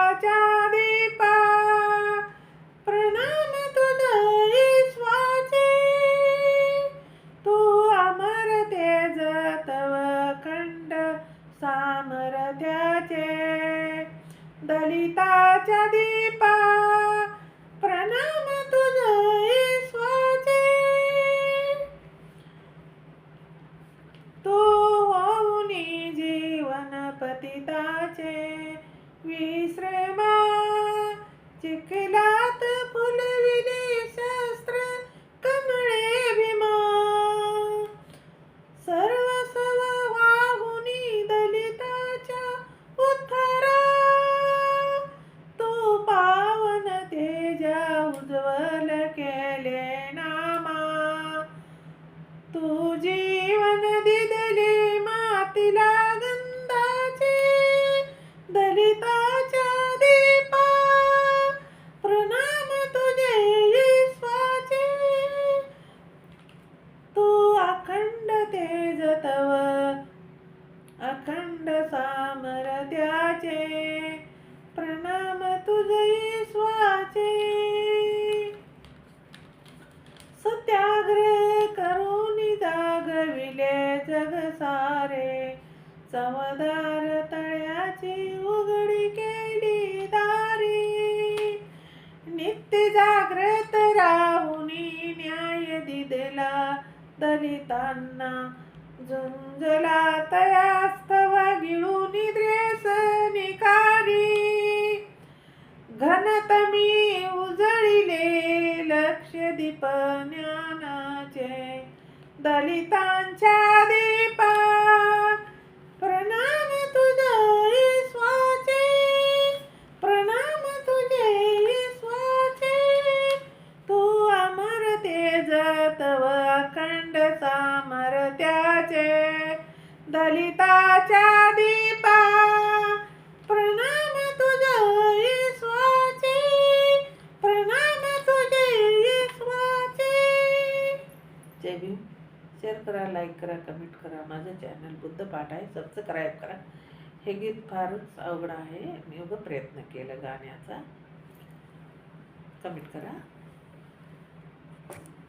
दलिताच्या दीपा प्रणाम तुझ ईश्वाचे तू अमर तेज तव खंड सामर्थ्याचे दलिताच्या दीपा प्रणाम तुझ ईश्वाचे तू होऊनी जीवन पतिताचे विश्रमा चिखलात फुलविले शस्त्र कमळे भीमा सर्वस्व वाहुनी दलिताच्या उद्धारा तू पावन तेजा उज्ज्वल केले नामा तू जीवन दिदले मातीला गंधाचे दलिताच्या दीपा प्रणाम तुझे ईश्वाचे तू अखंड तेज तव अखंड सामर्थ्याचे प्रणाम तुझे ईश्वाचे सत्याग्रह करून जागविले जग सारे चवदार तळ्याची उघडी केली दारी नित्य जागृत राहुनी न्याय दिदला दलितांना झुंजला तयास्तव गिळून द्रेस निकारी घनतमी उजळिले लक्ष दीप ज्ञानाचे दलितांच्या दीपा प्रणाम तुझ ईश्वाचे प्रणाम तुझे ईश्वाचे तू अमर तेज तव अखंड सामर्थ्याचे दलिताच्या दीपा प्रणाम तुझ ईश्वाचे प्रणाम तुझे ईश्वाचे जय भीम शेअर करा लाईक करा कमेंट करा माझं चॅनल बुद्ध पाठ आहे सबस्क्राईब करा हे गीत फारच अवघड आहे मी उगा प्रयत्न केला गाण्याचा कमेंट करा